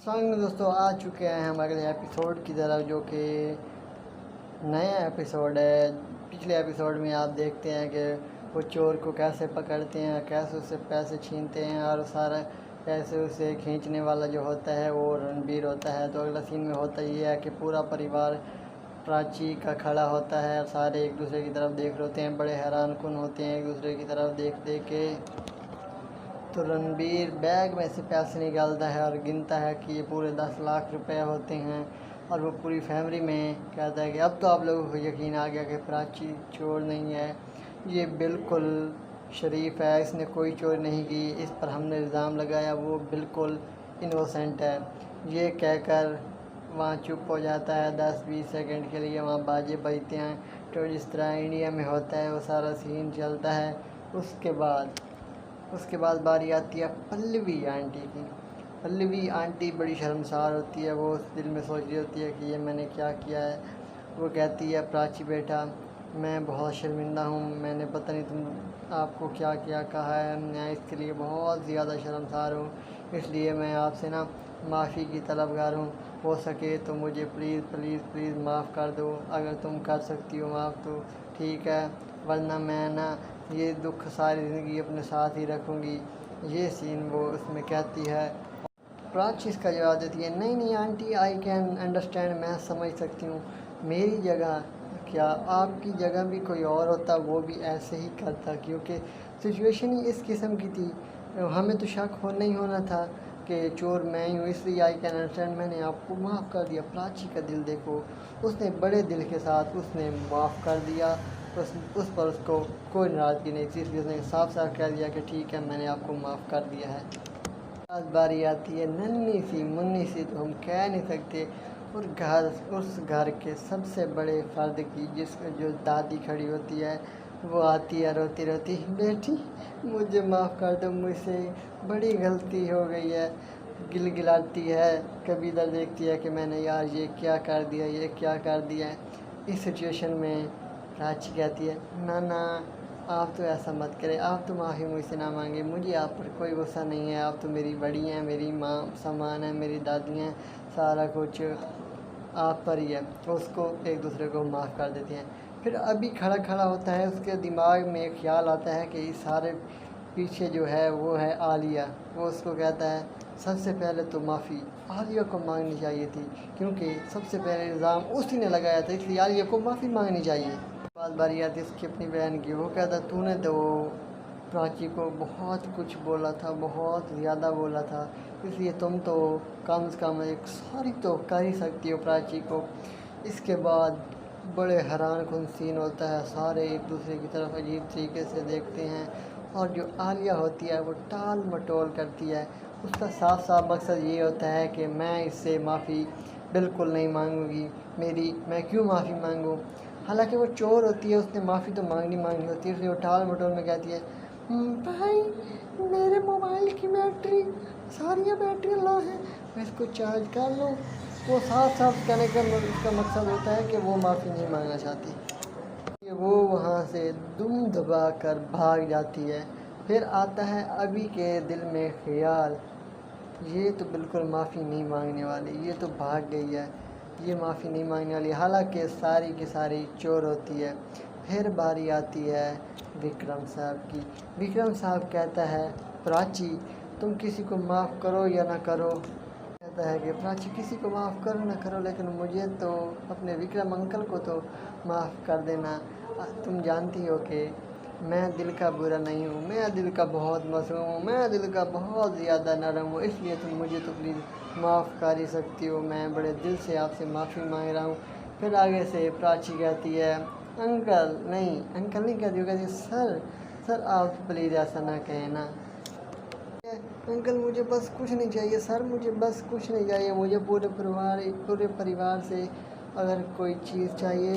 السلام علیکم دوستوں، آ چکے ہیں ہم اگلے ایپیسوڈ کی طرف، جو کہ نیا ایپیسوڈ ہے۔ پچھلے ایپیسوڈ میں آپ دیکھتے ہیں کہ وہ چور کو کیسے پکڑتے ہیں، کیسے اس سے پیسے چھینتے ہیں، اور سارا پیسے اسے کھینچنے والا جو ہوتا ہے وہ رنبیر ہوتا ہے۔ تو اگلا سین میں ہوتا یہ ہے کہ پورا پریوار پراچی کا کھڑا ہوتا ہے اور سارے ایک دوسرے کی طرف دیکھ رہے ہوتے ہیں، بڑے حیران کن ہوتے ہیں ایک دوسرے کی طرف دیکھ کے۔ تو رنبیر بیگ میں سے پیسے نکالتا ہے اور گنتا ہے کہ یہ پورے 10 لاکھ روپے ہوتے ہیں، اور وہ پوری فیملی میں کہتا ہے کہ اب تو آپ لوگوں کو یقین آ گیا کہ پراچی چور نہیں ہے، یہ بالکل شریف ہے، اس نے کوئی چوری نہیں کی، اس پر ہم نے الزام لگایا، وہ بالکل انوسینٹ ہے۔ یہ کہہ کر وہاں چپ ہو جاتا ہے 10-20 سیکنڈ کے لیے، وہاں باجے بجتے ہیں۔ تو جس طرح انڈیا میں ہوتا ہے وہ سارا سین چلتا ہے۔ اس کے بعد باری آتی ہے پلوی آنٹی کی۔ پلوی آنٹی بڑی شرمسار ہوتی ہے، وہ دل میں سوچ رہی ہوتی ہے کہ یہ میں نے کیا کیا ہے۔ وہ کہتی ہے پراچی بیٹا، میں بہت شرمندہ ہوں، میں نے پتہ نہیں آپ کو کیا کیا کہا ہے، میں اس کے لیے بہت زیادہ شرمسار ہوں، اس لیے میں آپ سے معافی کی طلبگار ہوں۔ ہو سکے تو مجھے پلیز پلیز پلیز معاف کر دو، اگر تم کر سکتی ہو معاف تو ٹھیک ہے، ورنہ میں یہ دکھ ساری زندگی اپنے ساتھ ہی رکھوں گی۔ یہ سین وہ اس میں کہتی ہے۔ پراچی اس کا جواب دیتی ہے، نہیں نہیں آنٹی، آئی کین انڈرسٹینڈ، میں سمجھ سکتی ہوں، میری جگہ کیا آپ کی جگہ بھی کوئی اور ہوتا وہ بھی ایسے ہی کرتا، کیونکہ سچویشن ہی اس قسم کی تھی، ہمیں تو شک نہیں ہونا تھا کہ چور میں ہی ہوں، اس لیے آئی کین انڈرسٹینڈ، میں نے آپ کو معاف کر دیا۔ پراچی کا دل دیکھو، اس نے بڑے دل کے ساتھ اس نے معاف کر دیا، اس پر اس کو کوئی ناراضگی نہیں تھی، اس لیے اس نے صاف صاف کہہ دیا کہ ٹھیک ہے، میں نے آپ کو معاف کر دیا ہے۔ آج باری آتی ہے ننھی سی منی سی، تو ہم کہہ نہیں سکتے، اور اس گھر کے سب سے بڑے فرد کی، جو دادی کھڑی ہوتی ہے، وہ آتی ہے روتی روتی، بیٹی مجھے معاف کر دو، مجھ سے بڑی غلطی ہو گئی ہے، گل گلاتی ہے، کبھی ادھر دیکھتی ہے کہ میں نے یار یہ کیا کر دیا، یہ کیا کر دیا ہے۔ اس سچویشن میں پراچی کہتی ہے، نا آپ تو ایسا مت کریں، آپ تو معافی مجھ سے نہ مانگیں، مجھے آپ پر کوئی غصہ نہیں ہے، آپ تو میری بڑی ہیں، میری ماں سامان ہے، میری دادی ہیں، سارا کچھ آپ پر ہی ہے۔ تو اس کو ایک دوسرے کو معاف کر دیتے ہیں۔ پھر ابھی کھڑا ہوتا ہے، اس کے دماغ میں ایک خیال آتا ہے کہ اس سارے پیچھے جو ہے وہ ہے عالیہ۔ وہ اس کو کہتا ہے سب سے پہلے تو معافی عالیہ کو مانگنی چاہیے تھی، کیونکہ سب سے پہلے الزام اسی نے لگایا تھا، اس لیے عالیہ کو معافی مانگنی چاہیے۔ بعد باری آتی ہے اس کی اپنی بہن کی، وہ کہتا تو نے تو پراچی کو بہت کچھ بولا تھا، بہت زیادہ بولا تھا، اس لیے تم تو کم از کم ایک سوری تو کر ہی سکتی ہو پراچی کو۔ اس کے بعد بڑے حیران کن سین ہوتا ہے، سارے ایک دوسرے کی طرف عجیب طریقے سے دیکھتے ہیں، اور جو عالیہ ہوتی ہے وہ ٹال مٹول کرتی ہے، اس کا صاف صاف مقصد یہ ہوتا ہے کہ میں اس سے معافی بالکل نہیں مانگوں گی، میں کیوں معافی مانگوں، حالانکہ وہ چور ہوتی ہے، اس نے معافی تو مانگنی ہوتی ہے، اس لیے وہ ٹال مٹول میں کہتی ہے، بھائی میرے موبائل کی بیٹری ساری بیٹری لو ہے، میں اس کو چارج کر لوں۔ وہ صاف صاف کہنے کا اس کا مقصد ہوتا ہے کہ وہ معافی نہیں مانگنا چاہتی، وہ وہاں سے دم دبا کر بھاگ جاتی ہے۔ پھر آتا ہے ابھی کے دل میں خیال، یہ تو بالکل معافی نہیں مانگنے والی، یہ تو بھاگ گئی ہے، یہ معافی نہیں مانگنے والی، حالانکہ ساری کی ساری چور ہوتی ہے۔ پھر باری آتی ہے وکرم صاحب کی۔ وکرم صاحب کہتا ہے پراچی تم کسی کو معاف کرو یا نہ کرو، کہتا ہے کہ پراچی کسی کو معاف کرو نہ کرو، لیکن مجھے تو اپنے وکرم انکل کو تو معاف کر دینا، تم جانتی ہو کہ میں دل کا برا نہیں ہوں، میں دل کا بہت معصوم ہوں، میں دل کا بہت زیادہ نرم ہوں، اس لیے تم مجھے تو پلیز معاف کر ہی سکتی ہو، میں بڑے دل سے آپ سے معافی مانگ رہا ہوں۔ پھر آگے سے پراچی کہتی ہے انکل نہیں کہتی، وہ کہتی ہے سر آپ پلیز ایسا نہ کہیں نا، انکل مجھے بس کچھ نہیں چاہیے، سر مجھے بس کچھ نہیں چاہیے، مجھے پورے پریوار سے اگر کوئی چیز چاہیے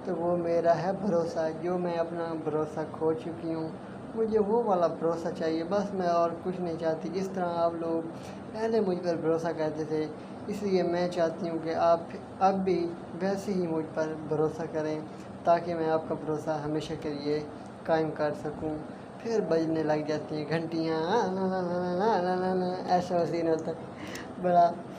تو وہ میرا ہے بھروسہ، جو میں اپنا بھروسہ کھو چکی ہوں، مجھے وہ والا بھروسہ چاہیے، بس میں اور کچھ نہیں چاہتی۔ جس طرح آپ لوگ پہلے مجھ پر بھروسہ کرتے تھے، اس لیے میں چاہتی ہوں کہ آپ اب بھی ویسے ہی مجھ پر بھروسہ کریں، تاکہ میں آپ کا بھروسہ ہمیشہ کے لیے قائم کر سکوں۔ پھر بجنے لگ جاتی ہیں گھنٹیاں، ایسا سین ہوتا ہے، بڑا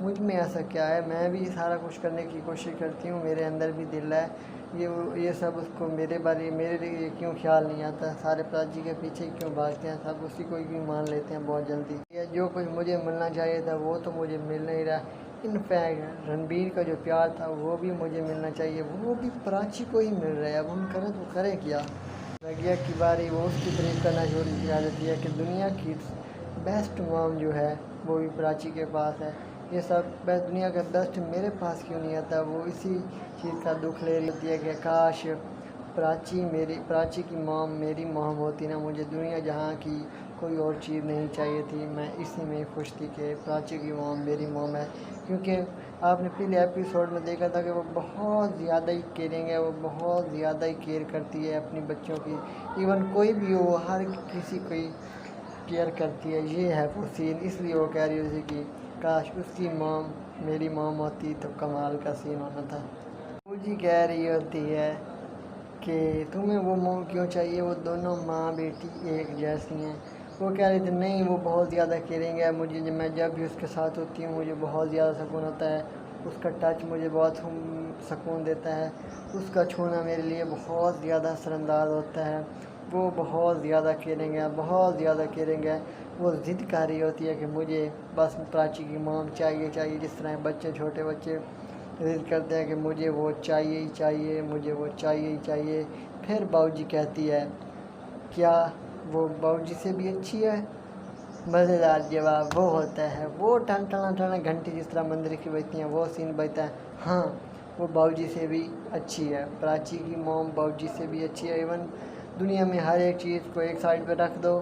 مجھ میں ایسا کیا ہے؟ میں بھی سارا کچھ کرنے کی کوشش کرتی ہوں، میرے اندر بھی دل ہے، یہ سب اس کو میرے لیے کیوں خیال نہیں آتا؟ سارے پراچی کے پیچھے کیوں بھاگتے ہیں؟ سب اسی کو کیوں مان لیتے ہیں بہت جلدی؟ جو کچھ مجھے ملنا چاہیے تھا وہ تو مجھے مل نہیں رہا۔ انفیکٹ رنبیر کا جو پیار تھا وہ بھی مجھے ملنا چاہیے، وہ بھی پراچی کو ہی مل رہا ہے۔ اب ہم کریں تو کریں کیا؟ پرگیا کی باری، وہ اس کی تعریف کرنا شروع کر دیتی ہے کہ دنیا کی بیسٹ مام جو ہے وہ بھی پراچی کے پاس ہے، یہ سب دنیا کا بیسٹ میرے پاس کیوں نہیں آتا؟ وہ اسی چیز کا دکھ لے رہی ہوتی ہے کہ کاش پراچی کی مام میری مام ہوتی نا، مجھے دنیا جہاں کی کوئی اور چیز نہیں چاہیے تھی، میں اسی میں خوش تھی کہ پراچی کی مام میری مام ہے۔ کیونکہ آپ نے پہلے ایپیسوڈ میں دیکھا تھا کہ وہ بہت زیادہ ہی کیئرنگ ہے، وہ بہت زیادہ ہی کیئر کرتی ہے اپنی بچوں کی، ایون کوئی بھی ہو ہر کسی کو کیئر کرتی ہے۔ یہ ہے وہ سین، اس لیے وہ کہہ رہی ہوتی کہ کاش اس کی مام میری مام ہوتی تو کمال کا سین ہونا تھا۔ بوجی کہہ رہی ہوتی ہے کہ تمہیں وہ مام کیوں چاہیے؟ وہ دونوں ماں بیٹی ایک جیسی ہیں۔ وہ کہہ رہی تھی نہیں، وہ بہت زیادہ کیئرنگ ہے، میں جب بھی اس کے ساتھ ہوتی ہوں مجھے بہت زیادہ سکون ہوتا ہے، اس کا ٹچ مجھے بہت سکون دیتا ہے، اس کا چھونا میرے لیے بہت زیادہ اثر انداز ہوتا ہے، وہ بہت زیادہ کیئرنگ ہے، بہت زیادہ کیئرنگ ہے۔ وہ ضد کر رہی ہوتی ہے کہ مجھے بس پراچی کی مام چاہیے، جس طرح چھوٹے بچے ضد کرتے ہیں کہ مجھے وہ چاہیے ہی چاہیے، مجھے وہ چاہیے ہی چاہیے۔ پھر باؤجی کہتی ہے کیا وہ باؤجی سے بھی اچھی ہے؟ مزیدار جواب وہ ہوتا ہے، وہ ٹھن گھنٹی جس طرح مندر کی بجتی ہیں وہ سین بجتا ہے، ہاں وہ باؤجی سے بھی اچھی ہے، پراچی کی موم باؤجی سے بھی اچھی ہے۔ ایون دنیا میں ہر ایک چیز کو ایک سائڈ پہ رکھ دو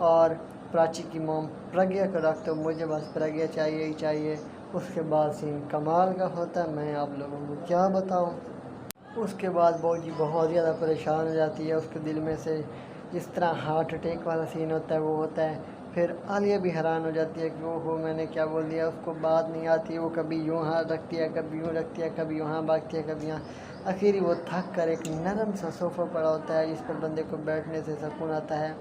اور پراچی کی موم پرگیا کو رکھ دو، مجھے بس پرگیا چاہیے ہی چاہیے۔ اس کے بعد سین کمال کا ہوتا ہے، میں آپ لوگوں کو کیا بتاؤں۔ اس کے بعد باؤجی بہت زیادہ پریشان ہو جاتی ہے، اس کے دل میں سے جس طرح ہارٹ اٹیک والا سین ہوتا ہے وہ ہوتا ہے۔ پھر عالیہ بھی حیران ہو جاتی ہے کہ اوہو میں نے کیا بول دیا، اس کو بات نہیں آتی، وہ کبھی یوں ہاتھ رکھتی ہے، کبھی یوں رکھتی ہے، کبھی وہاں بھاگتی ہے، کبھی یہاں۔ آخری وہ تھک کر ایک نرم سا صوفہ پڑا ہوتا ہے جس پر بندے کو بیٹھنے سے سکون آتا ہے،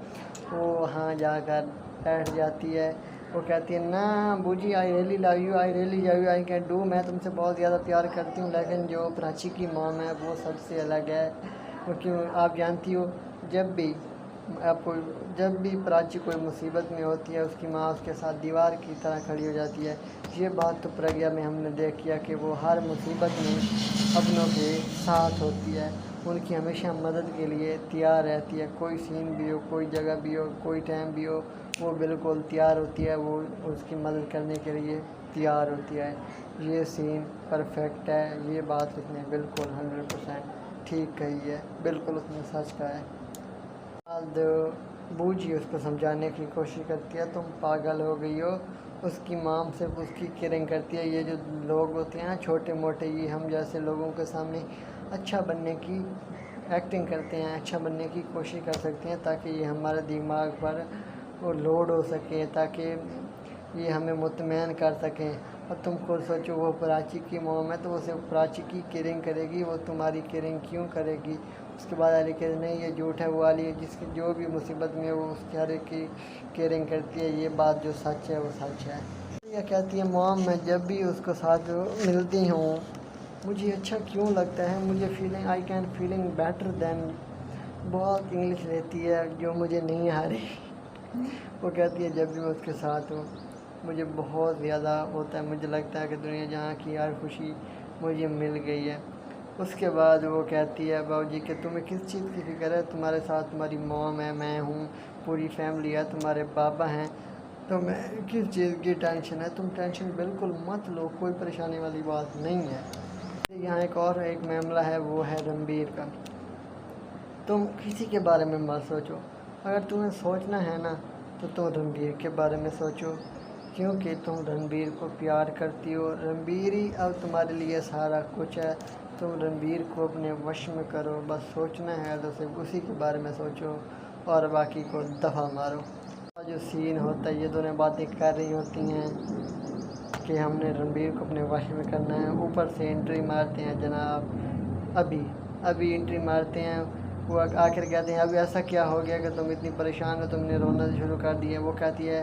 وہ وہاں جا کر بیٹھ جاتی ہے۔ وہ کہتی ہے نا بوجی I really love you, I really love you, I can do, میں تم سے بہت زیادہ پیار کرتی ہوں، لیکن جو پراچی کی مام ہے وہ سب سے الگ ہے۔ وہ کیوں؟ آپ جانتی ہو جب بھی پراچی کوئی مصیبت میں ہوتی ہے اس کی ماں اس کے ساتھ دیوار کی طرح کھڑی ہو جاتی ہے۔ یہ بات تو پرگیا میں ہم نے دیکھ کہ وہ ہر مصیبت میں اپنوں کے ساتھ ہوتی ہے، ان کی ہمیشہ مدد کے لیے تیار رہتی ہے، کوئی سین بھی ہو، کوئی جگہ بھی ہو، کوئی ٹائم بھی ہو، وہ بالکل تیار ہوتی ہے، وہ اس کی مدد کرنے کے لیے تیار ہوتی ہے۔ یہ سین پرفیکٹ ہے، یہ بات اس نے بالکل 100% ٹھیک کہی ہے، بالکل اس نے سچ کہا ہے۔ بوجی اس کو سمجھانے کی کوشش کرتی ہے تم پاگل ہو گئی ہو، اس کی مام صرف اس کی کیئرنگ کرتی ہے، یہ جو لوگ ہوتے ہیں نا چھوٹے موٹے، یہ ہم جیسے لوگوں کے سامنے اچھا بننے کی ایکٹنگ کرتے ہیں، اچھا بننے کی کوشش کر سکتے ہیں تاکہ یہ ہمارے دماغ پر وہ لوڈ ہو سکے، تاکہ یہ ہمیں مطمئن کر سکیں۔ اور تم خود سوچو وہ پراچی کی موم ہے تو وہ صرف پراچی کی کیئرنگ کرے گی، وہ تمہاری کیئرنگ کیوں کرے گی؟ اس کے بعد علی کہتے نہیں یہ جھوٹ ہے، وہ علی ہے جس کی جو بھی مصیبت میں وہ اس کے ہر ایک کی کیئرنگ کرتی ہے، یہ بات جو سچ ہے وہ سچ ہے۔ یہ کہتی ہے موم میں جب بھی اس کو ساتھ ملتی ہوں مجھے اچھا کیوں لگتا ہے، مجھے I can feeling better than, بہت انگلش لیتی ہے جو مجھے نہیں آ رہی۔ وہ کہتی ہے جب بھی میں اس کے ساتھ ہوں مجھے بہت زیادہ ہوتا ہے، مجھے لگتا ہے کہ دنیا جہاں کی ہر خوشی مجھے مل گئی ہے۔ اس کے بعد وہ کہتی ہے باؤجی کہ تمہیں کس چیز کی فکر ہے، تمہارے ساتھ تمہاری موم ہے، میں ہوں، پوری فیملی ہے، تمہارے بابا ہیں، تمہیں کس چیز کی ٹینشن ہے؟ تم ٹینشن بالکل مت لو، کوئی پریشانی والی بات نہیں ہے۔ یہاں ایک معاملہ ہے، وہ ہے رنبیر کا۔ تم کسی کے بارے میں مت سوچو، اگر تمہیں سوچنا ہے نا تو تم رنبیر کے بارے میں سوچو، کیونکہ تم رنبیر کو پیار کرتی ہو، رنبیر ہی اب تمہارے لیے سارا کچھ ہے، تم رنبیر کو اپنے وش میں کرو، بس سوچنا ہے تو صرف اسی کے بارے میں سوچو اور باقی کو دفع مارو۔ جو سین ہوتا ہے یہ دونوں باتیں کر رہی ہوتی ہیں کہ ہم نے رنبیر کو اپنے وش میں کرنا ہے، اوپر سے انٹری مارتے ہیں جناب ابھی انٹری مارتے ہیں، وہ آخر کہتے ہیں اب ایسا کیا ہو گیا کہ تم اتنی پریشان ہو، تم نے رونا شروع کر دیا۔ وہ کہتی ہے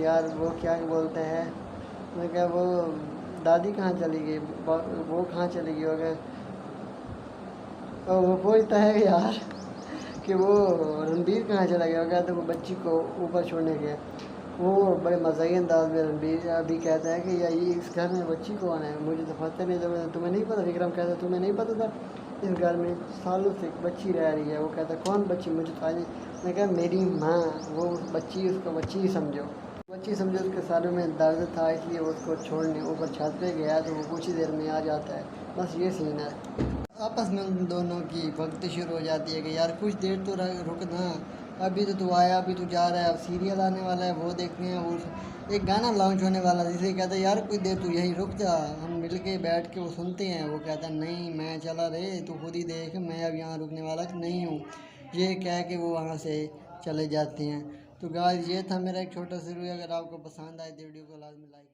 یار وہ کیا بولتے ہیں، میں کہا وہ دادی کہاں چلی گئی، وہ کہاں چلی گئی ہوگا، اور وہ پوچھتا ہے یار کہ وہ رنبیر کہاں چلا گیا ہوگا، تو وہ بچی کو اوپر چھوڑنے گیا۔ وہ بڑے مزاحی انداز میں رنبیر ابھی کہتا ہے کہ یہ اس گھر میں بچی کون ہے، مجھے تو پتہ نہیں تھا، تمہیں نہیں پتہ؟ وکرم کہتا ہے تمہیں نہیں پتہ تھا اس گھر میں سالوں سے ایک بچی رہ رہی ہے۔ وہ کہتا ہے کون بچی، مجھے تو آج نہیں۔ میں کہا میری ماں، وہ بچی، اس کو بچی ہی سمجھو، بچی سمجھو، اس کے سالوں میں درد تھا اس لیے وہ اس کو چھوڑنے اوپر چھت پہ گیا تو وہ کچھ ہی دیر میں آ جاتا ہے۔ بس یہ سین ہے۔ آپس میں ان دونوں کی بھگتی شروع ہو جاتی ہے کہ یار کچھ دیر تو رکنا، ابھی تو آیا، ابھی تو جا رہا ہے، اب سیریل آنے والا ہے وہ دیکھتے ہیں، اور ایک گانا لانچ ہونے والا ہے جسے کہتا ہے یار کچھ دیر تو یہیں رک جا، ہم مل کے بیٹھ کے وہ سنتے ہیں۔ وہ کہتا ہے نہیں میں چلا رہے، تو خود ہی دیکھ، میں اب یہاں رکنے والا نہیں ہوں، یہ کہہ کے وہ وہاں سے چلے جاتے ہیں۔ تو گائز یہ تھا میرا ایک چھوٹا سا ریویو، اگر آپ کو پسند آئے تو ویڈیو کو لازمی لائک